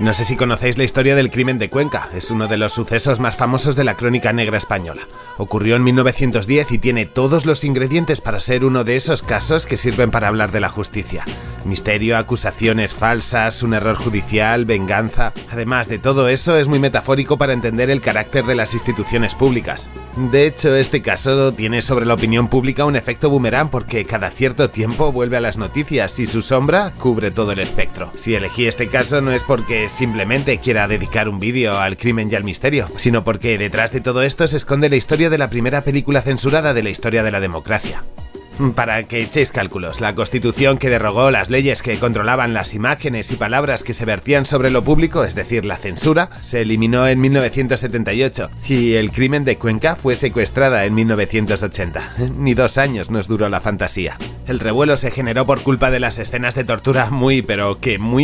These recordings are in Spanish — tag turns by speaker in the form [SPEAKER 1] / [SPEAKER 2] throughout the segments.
[SPEAKER 1] No sé si conocéis la historia del crimen de Cuenca, es uno de los sucesos más famosos de la crónica negra española. Ocurrió en 1910 y tiene todos los ingredientes para ser uno de esos casos que sirven para hablar de la justicia. Misterio, acusaciones falsas, un error judicial, venganza... Además de todo eso, es muy metafórico para entender el carácter de las instituciones públicas. De hecho, este caso tiene sobre la opinión pública un efecto boomerang porque cada cierto tiempo vuelve a las noticias y su sombra cubre todo el espectro. Si elegí este caso no es porque simplemente quiera dedicar un vídeo al crimen y al misterio, sino porque detrás de todo esto se esconde la historia de la primera película censurada de la historia de la democracia. Para que echéis cálculos, la Constitución que derogó las leyes que controlaban las imágenes y palabras que se vertían sobre lo público, es decir, la censura, se eliminó en 1978 y el crimen de Cuenca fue secuestrada en 1980. Ni 2 años nos duró la fantasía. El revuelo se generó por culpa de las escenas de tortura muy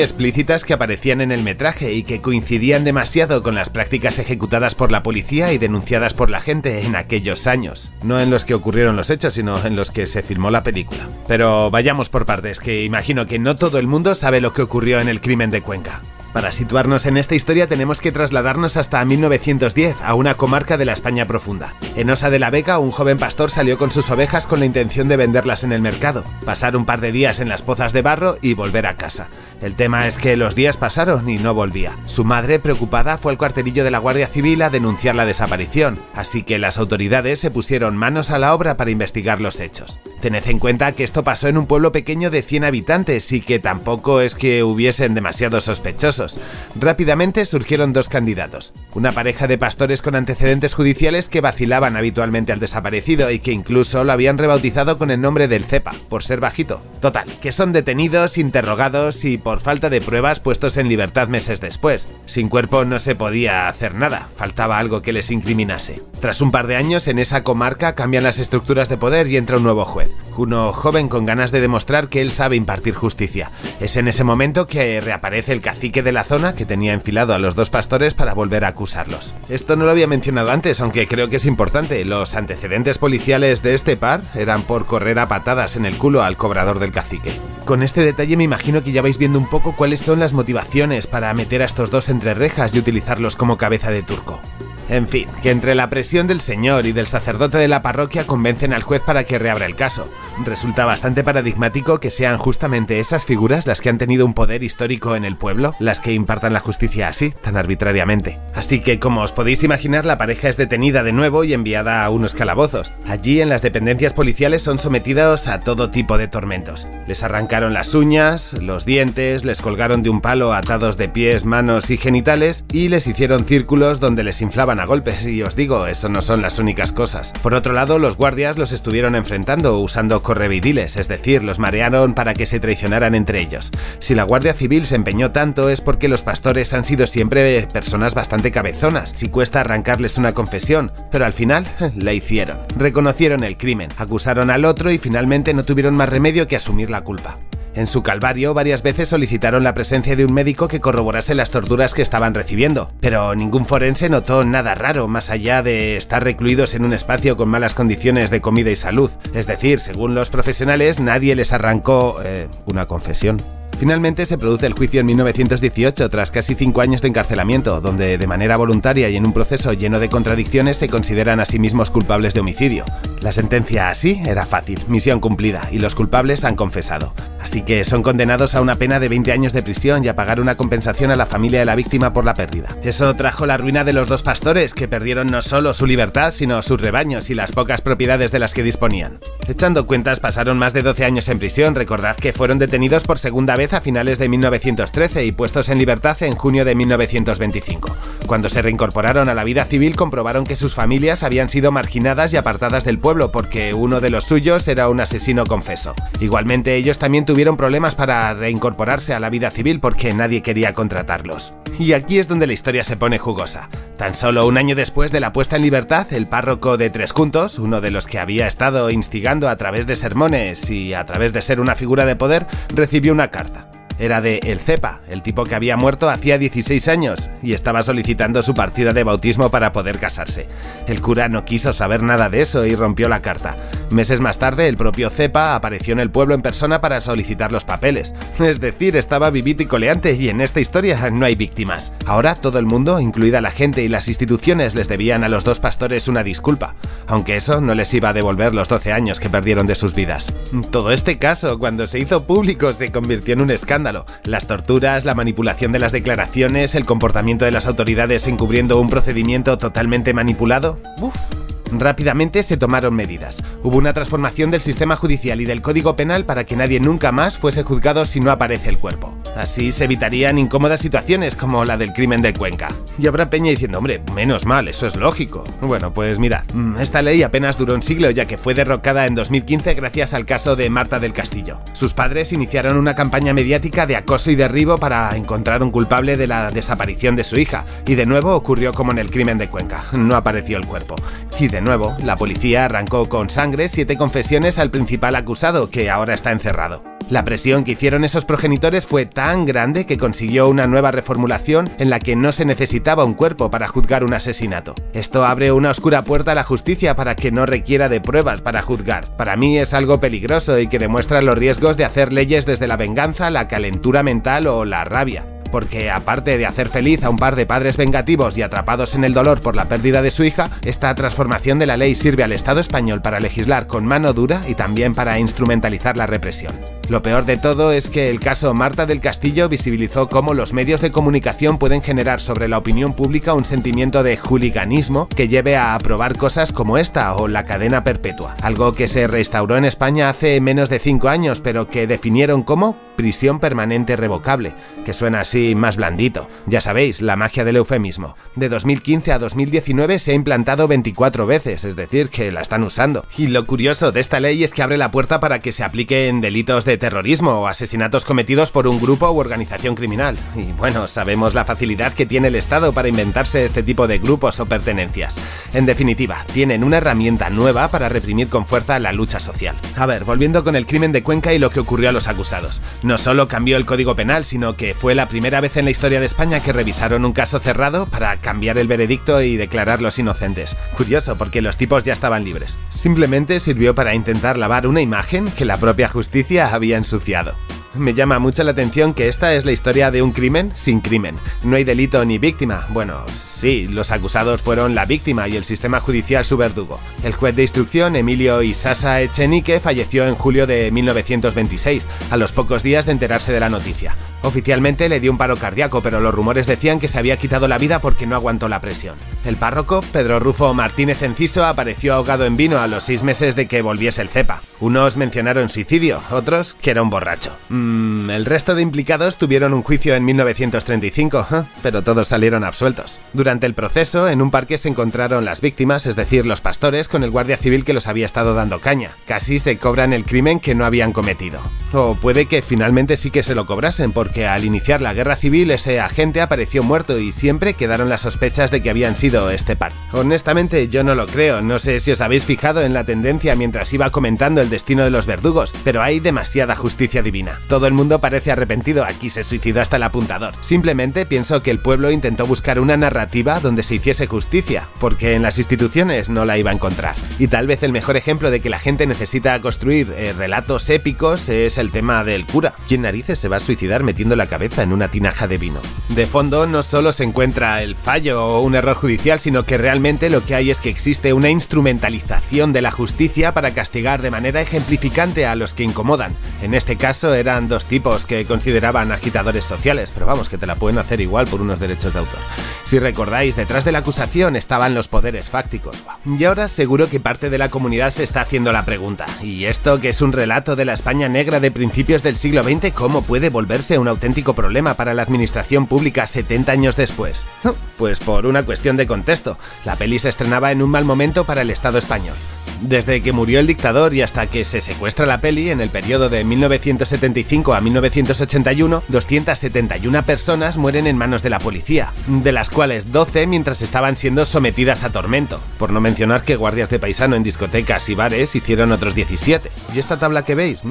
[SPEAKER 1] explícitas que aparecían en el metraje y que coincidían demasiado con las prácticas ejecutadas por la policía y denunciadas por la gente en aquellos años. No en los que ocurrieron los hechos, sino en los que se filmó la película. Pero vayamos por partes, que imagino que no todo el mundo sabe lo que ocurrió en el crimen de Cuenca. Para situarnos en esta historia tenemos que trasladarnos hasta 1910, a una comarca de la España profunda. En Osa de la Vega, un joven pastor salió con sus ovejas con la intención de venderlas en el mercado, pasar un par de días en las pozas de barro y volver a casa. El tema es que los días pasaron y no volvía. Su madre, preocupada, fue al cuartelillo de la Guardia Civil a denunciar la desaparición, así que las autoridades se pusieron manos a la obra para investigar los hechos. Tened en cuenta que esto pasó en un pueblo pequeño de 100 habitantes y que tampoco es que hubiesen demasiados sospechosos. Rápidamente surgieron 2 candidatos, una pareja de pastores con antecedentes judiciales que vacilaban habitualmente al desaparecido y que incluso lo habían rebautizado con el nombre del Cepa, por ser bajito. Total, que son detenidos, interrogados y por falta de pruebas puestos en libertad meses después. Sin cuerpo no se podía hacer nada, faltaba algo que les incriminase. Tras un par de años en esa comarca cambian las estructuras de poder y entra un nuevo juez, uno joven con ganas de demostrar que él sabe impartir justicia. Es en ese momento que reaparece el cacique de la zona que tenía enfilado a los 2 pastores para volver a acusarlos. Esto no lo había mencionado antes, aunque creo que es importante. Los antecedentes policiales de este par eran por correr a patadas en el culo al cobrador del cacique. Con este detalle me imagino que ya vais viendo un poco cuáles son las motivaciones para meter a estos 2 entre rejas y utilizarlos como cabeza de turco. En fin, que entre la presión del señor y del sacerdote de la parroquia convencen al juez para que reabra el caso. Resulta bastante paradigmático que sean justamente esas figuras las que han tenido un poder histórico en el pueblo, las que impartan la justicia así, tan arbitrariamente. Así que, como os podéis imaginar, la pareja es detenida de nuevo y enviada a unos calabozos. Allí, en las dependencias policiales, son sometidos a todo tipo de tormentos. Les arrancaron las uñas, los dientes, les colgaron de un palo atados de pies, manos y genitales y les hicieron círculos donde les inflaban a golpes, y os digo, eso no son las únicas cosas. Por otro lado, los guardias los estuvieron enfrentando usando correvidiles, es decir, los marearon para que se traicionaran entre ellos. Si la Guardia Civil se empeñó tanto es porque los pastores han sido siempre personas bastante cabezonas, si cuesta arrancarles una confesión, pero al final la hicieron. Reconocieron el crimen, acusaron al otro y finalmente no tuvieron más remedio que asumir la culpa. En su calvario, varias veces solicitaron la presencia de un médico que corroborase las torturas que estaban recibiendo, pero ningún forense notó nada raro más allá de estar recluidos en un espacio con malas condiciones de comida y salud. Es decir, según los profesionales, nadie les arrancó una confesión. Finalmente se produce el juicio en 1918 tras casi 5 años de encarcelamiento, donde de manera voluntaria y en un proceso lleno de contradicciones se consideran a sí mismos culpables de homicidio. La sentencia así era fácil, misión cumplida, y los culpables han confesado. Así que son condenados a una pena de 20 años de prisión y a pagar una compensación a la familia de la víctima por la pérdida. Eso trajo la ruina de los 2 pastores, que perdieron no solo su libertad, sino sus rebaños y las pocas propiedades de las que disponían. Echando cuentas, pasaron más de 12 años en prisión. Recordad que fueron detenidos por segunda vez a finales de 1913 y puestos en libertad en junio de 1925. Cuando se reincorporaron a la vida civil, comprobaron que sus familias habían sido marginadas y apartadas del pueblo porque uno de los suyos era un asesino confeso. Igualmente, ellos también tuvieron problemas para reincorporarse a la vida civil porque nadie quería contratarlos. Y aquí es donde la historia se pone jugosa. Tan solo un año después de la puesta en libertad, el párroco de Tres Juntos, uno de los que había estado instigando a través de sermones y a través de ser una figura de poder, recibió una carta. Era de El Cepa, el tipo que había muerto hacía 16 años y estaba solicitando su partida de bautismo para poder casarse. El cura no quiso saber nada de eso y rompió la carta. Meses más tarde, el propio Cepa apareció en el pueblo en persona para solicitar los papeles. Es decir, estaba vivito y coleante y en esta historia no hay víctimas. Ahora todo el mundo, incluida la gente y las instituciones, les debían a los dos pastores una disculpa, aunque eso no les iba a devolver los 12 años que perdieron de sus vidas. Todo este caso, cuando se hizo público, se convirtió en un escándalo. Las torturas, la manipulación de las declaraciones, el comportamiento de las autoridades encubriendo un procedimiento totalmente manipulado. Rápidamente se tomaron medidas. Hubo una transformación del sistema judicial y del Código Penal para que nadie nunca más fuese juzgado si no aparece el cuerpo. Así se evitarían incómodas situaciones como la del crimen de Cuenca. Y habrá peña diciendo, hombre, menos mal, eso es lógico. Bueno, pues mirad, esta ley apenas duró un siglo ya que fue derrocada en 2015 gracias al caso de Marta del Castillo. Sus padres iniciaron una campaña mediática de acoso y derribo para encontrar un culpable de la desaparición de su hija. Y de nuevo ocurrió como en el crimen de Cuenca, no apareció el cuerpo. Y de nuevo, la policía arrancó con sangre 7 confesiones al principal acusado, que ahora está encerrado. La presión que hicieron esos progenitores fue tan grande que consiguió una nueva reformulación en la que no se necesitaba un cuerpo para juzgar un asesinato. Esto abre una oscura puerta a la justicia para que no requiera de pruebas para juzgar. Para mí es algo peligroso y que demuestra los riesgos de hacer leyes desde la venganza, la calentura mental o la rabia. Porque aparte de hacer feliz a un par de padres vengativos y atrapados en el dolor por la pérdida de su hija, esta transformación de la ley sirve al Estado español para legislar con mano dura y también para instrumentalizar la represión. Lo peor de todo es que el caso Marta del Castillo visibilizó cómo los medios de comunicación pueden generar sobre la opinión pública un sentimiento de hooliganismo que lleve a aprobar cosas como esta o la cadena perpetua, algo que se reinstauró en España hace menos de 5 años, pero que definieron como prisión permanente revocable, que suena así más blandito. Ya sabéis, la magia del eufemismo. De 2015 a 2019 se ha implantado 24 veces, es decir, que la están usando. Y lo curioso de esta ley es que abre la puerta para que se aplique en delitos de terrorismo o asesinatos cometidos por un grupo u organización criminal. Y bueno, sabemos la facilidad que tiene el Estado para inventarse este tipo de grupos o pertenencias. En definitiva, tienen una herramienta nueva para reprimir con fuerza la lucha social. A ver, volviendo con el crimen de Cuenca y lo que ocurrió a los acusados. No solo cambió el Código Penal, sino que fue la primera vez en la historia de España que revisaron un caso cerrado para cambiar el veredicto y declararlos inocentes. Curioso, porque los tipos ya estaban libres. Simplemente sirvió para intentar lavar una imagen que la propia justicia había ensuciado. Me llama mucho la atención que esta es la historia de un crimen sin crimen. No hay delito ni víctima. Bueno, sí, los acusados fueron la víctima y el sistema judicial su verdugo. El juez de instrucción, Emilio Isasa Echenique, falleció en julio de 1926, a los pocos días de enterarse de la noticia. Oficialmente le dio un paro cardíaco, pero los rumores decían que se había quitado la vida porque no aguantó la presión. El párroco, Pedro Rufo Martínez Enciso, apareció ahogado en vino a los 6 meses de que volviese el Cepa. Unos mencionaron suicidio, otros que era un borracho. El resto de implicados tuvieron un juicio en 1935, pero todos salieron absueltos. Durante el proceso, en un parque se encontraron las víctimas, es decir, los pastores, con el guardia civil que los había estado dando caña. Casi se cobran el crimen que no habían cometido. O puede que finalmente sí que se lo cobrasen, porque al iniciar la guerra civil ese agente apareció muerto y siempre quedaron las sospechas de que habían sido este par. Honestamente, yo no lo creo. No sé si os habéis fijado en la tendencia mientras iba comentando el destino de los verdugos, pero hay demasiada justicia divina. Todo el mundo parece arrepentido, aquí se suicidó hasta el apuntador. Simplemente pienso que el pueblo intentó buscar una narrativa donde se hiciese justicia, porque en las instituciones no la iba a encontrar. Y tal vez el mejor ejemplo de que la gente necesita construir relatos épicos es el tema del cura. ¿Quién narices se va a suicidar metiendo la cabeza en una tinaja de vino? De fondo no solo se encuentra el fallo o un error judicial, sino que realmente lo que hay es que existe una instrumentalización de la justicia para castigar de manera ejemplificante a los que incomodan. En este caso eran dos tipos que consideraban agitadores sociales, pero vamos, que te la pueden hacer igual por unos derechos de autor. Si recordáis, detrás de la acusación estaban los poderes fácticos. Y ahora seguro que parte de la comunidad se está haciendo la pregunta: ¿y esto, que es un relato de la España negra de principios del siglo XX, cómo puede volverse un auténtico problema para la administración pública 70 años después? Pues por una cuestión de contexto. La peli se estrenaba en un mal momento para el Estado español. Desde que murió el dictador y hasta que se secuestra la peli, en el periodo de 1975 a 1981, 271 personas mueren en manos de la policía, de las cuales 12 mientras estaban siendo sometidas a tormento, por no mencionar que guardias de paisano en discotecas y bares hicieron otros 17. ¿Y esta tabla que veis?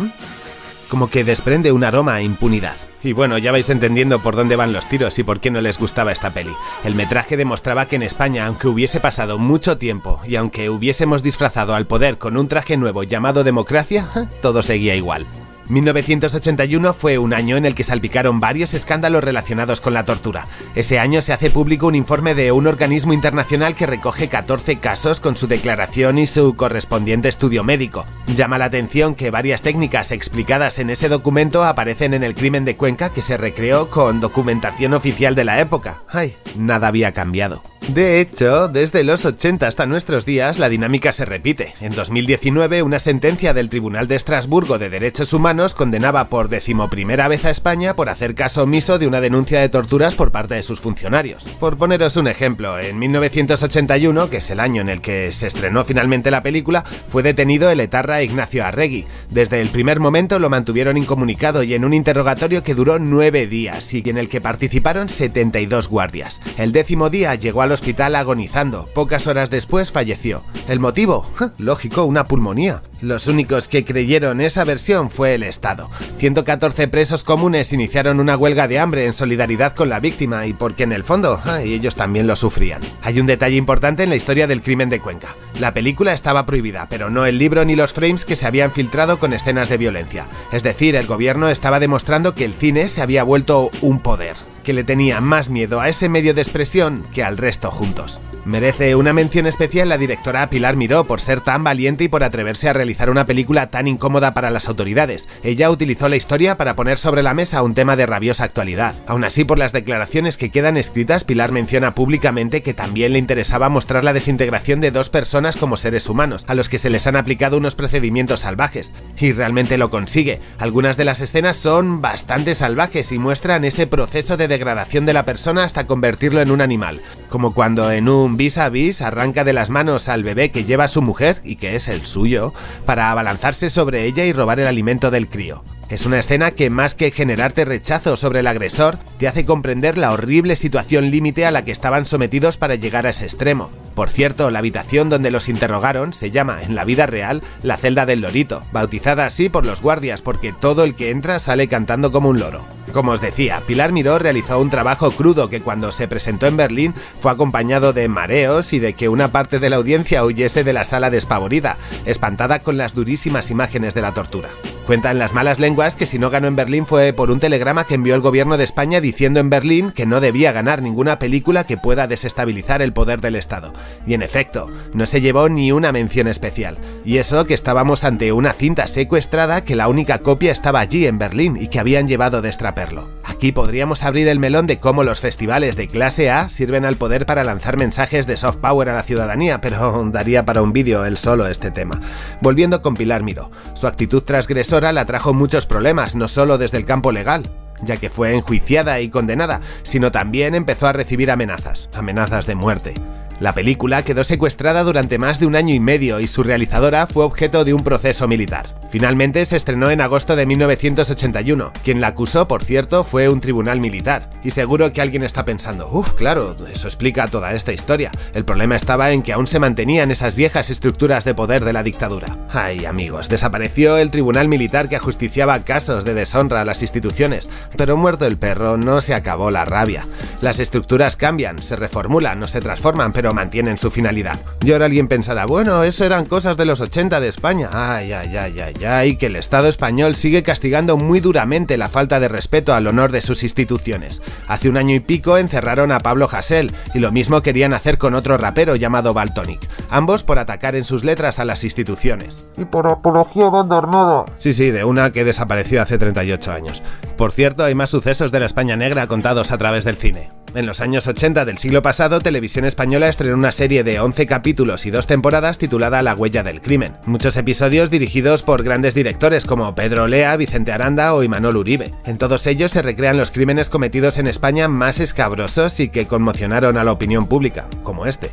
[SPEAKER 1] Como que desprende un aroma a impunidad. Y bueno, ya vais entendiendo por dónde van los tiros y por qué no les gustaba esta peli. El metraje demostraba que en España, aunque hubiese pasado mucho tiempo y aunque hubiésemos disfrazado al poder con un traje nuevo llamado democracia, todo seguía igual. 1981 fue un año en el que salpicaron varios escándalos relacionados con la tortura. Ese año se hace público un informe de un organismo internacional que recoge 14 casos con su declaración y su correspondiente estudio médico. Llama la atención que varias técnicas explicadas en ese documento aparecen en el crimen de Cuenca, que se recreó con documentación oficial de la época. ¡Ay! Nada había cambiado. De hecho, desde los 80 hasta nuestros días, la dinámica se repite. En 2019, una sentencia del Tribunal de Estrasburgo de Derechos Humanos condenaba por 11ª vez a España por hacer caso omiso de una denuncia de torturas por parte de sus funcionarios. Por poneros un ejemplo, en 1981, que es el año en el que se estrenó finalmente la película, fue detenido el etarra Ignacio Arregui. Desde el primer momento lo mantuvieron incomunicado y en un interrogatorio que duró 9 días y en el que participaron 72 guardias. El 10º día llegó al hospital agonizando. Pocas horas después falleció. ¿El motivo? Lógico, una pulmonía. Los únicos que creyeron esa versión fue el Estado. 114 presos comunes iniciaron una huelga de hambre en solidaridad con la víctima y porque en el fondo, ellos también lo sufrían. Hay un detalle importante en la historia del crimen de Cuenca. La película estaba prohibida, pero no el libro ni los frames que se habían filtrado con escenas de violencia. Es decir, el gobierno estaba demostrando que el cine se había vuelto un poder, que le tenía más miedo a ese medio de expresión que al resto juntos. Merece una mención especial la directora Pilar Miró por ser tan valiente y por atreverse a realizar una película tan incómoda para las autoridades. Ella utilizó la historia para poner sobre la mesa un tema de rabiosa actualidad. Aún así, por las declaraciones que quedan escritas, Pilar menciona públicamente que también le interesaba mostrar la desintegración de 2 personas como seres humanos, a los que se les han aplicado unos procedimientos salvajes. Y realmente lo consigue. Algunas de las escenas son bastante salvajes y muestran ese proceso de degradación de la persona hasta convertirlo en un animal, como cuando en un vis a vis arranca de las manos al bebé que lleva su mujer y que es el suyo, para abalanzarse sobre ella y robar el alimento del crío. Es una escena que, más que generarte rechazo sobre el agresor, te hace comprender la horrible situación límite a la que estaban sometidos para llegar a ese extremo. Por cierto, la habitación donde los interrogaron se llama, en la vida real, la celda del lorito, bautizada así por los guardias porque todo el que entra sale cantando como un loro. Como os decía, Pilar Miró realizó un trabajo crudo que cuando se presentó en Berlín fue acompañado de mareos y de que una parte de la audiencia huyese de la sala despavorida, espantada con las durísimas imágenes de la tortura. Cuentan las malas lenguas que si no ganó en Berlín fue por un telegrama que envió el gobierno de España diciendo en Berlín que no debía ganar ninguna película que pueda desestabilizar el poder del Estado. Y en efecto, no se llevó ni una mención especial. Y eso que estábamos ante una cinta secuestrada que la única copia estaba allí en Berlín y que habían llevado de extraperlo. Aquí podríamos abrir el melón de cómo los festivales de clase A sirven al poder para lanzar mensajes de soft power a la ciudadanía, pero daría para un vídeo él solo este tema. Volviendo con Pilar Miró, su actitud transgresora la trajo muchos problemas, no solo desde el campo legal, ya que fue enjuiciada y condenada, sino también empezó a recibir amenazas de muerte. La película quedó secuestrada durante más de 1 año y medio y su realizadora fue objeto de un proceso militar. Finalmente se estrenó en agosto de 1981. Quien la acusó, por cierto, fue un tribunal militar. Y seguro que alguien está pensando, claro, eso explica toda esta historia. El problema estaba en que aún se mantenían esas viejas estructuras de poder de la dictadura. Ay, amigos, desapareció el tribunal militar que ajusticiaba casos de deshonra a las instituciones. Pero muerto el perro, no se acabó la rabia. Las estructuras cambian, se reformulan, no se transforman, pero mantienen su finalidad. Y ahora alguien pensará, bueno, eso eran cosas de los 80 de España. Ay, que el Estado español sigue castigando muy duramente la falta de respeto al honor de sus instituciones. Hace 1 año y pico encerraron a Pablo Hasél, y lo mismo querían hacer con otro rapero llamado Valtonyc, ambos por atacar en sus letras a las instituciones.
[SPEAKER 2] Y por apología a banda armada.
[SPEAKER 1] Sí, de una que desapareció hace 38 años. Por cierto, hay más sucesos de la España negra contados a través del cine. En los años 80 del siglo pasado, Televisión Española estrenó una serie de 11 capítulos y 2 temporadas titulada La huella del crimen. Muchos episodios dirigidos por grandes directores como Pedro Lea, Vicente Aranda o Imanol Uribe. En todos ellos se recrean los crímenes cometidos en España más escabrosos y que conmocionaron a la opinión pública, como este.